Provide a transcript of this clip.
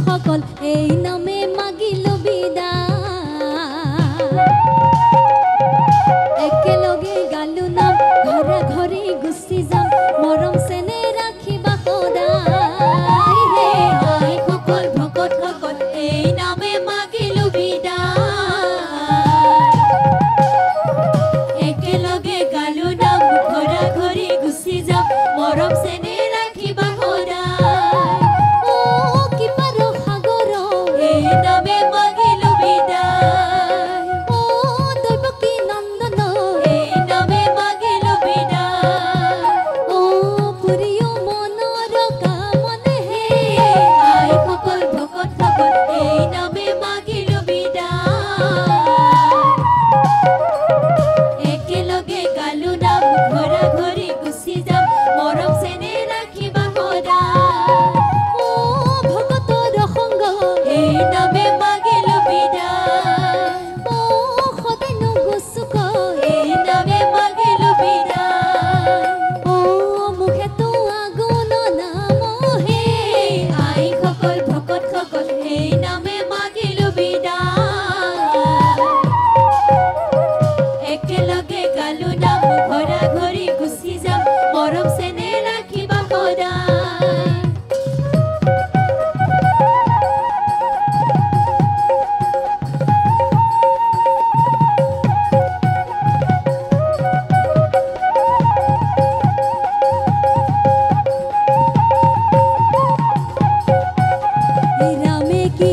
সকল এই নামে মাগিল বিদায় একেলগে গালো নাম ঘৰে ঘৰে গুচি যাম মৰম চেনে ৰাখিবা সদায় হে আই সকল ভকত সকল এই নামে মাগিল বিদায় একেলগে গালো নাম ঘৰে ঘৰে গুচি যাম মৰম চেনে ৰাখিবা সদায় ও কি পাৰ সাগৰ এই নামে মাগিল বিদায় ও দৈৱকী নন্দন এই নামে মাগিল বিদায় ও পুৰিও মনৰ কামনে হে আই সকল ভকত সকল এই নামে মাগিল বিদায় একেলগে গালো নাম ঘৰা ঘৰি গুচি যাম মৰম চেনে ৰাখিবা সদায় ও ভকতৰ সংগ এই নামে মাগিল বিদায় ও সদায় নুগুচুক এই নামে মাগিল বিদায় ও মুখেতো আগুন নাম হে আই সকল ভকত সকল এই নামে মাগিল বিদায় একেলগে গালো নাম ঘৰা ঘৰি গুচি যাম মৰম চেনে ৰাখিবা সদায় ৰামে কি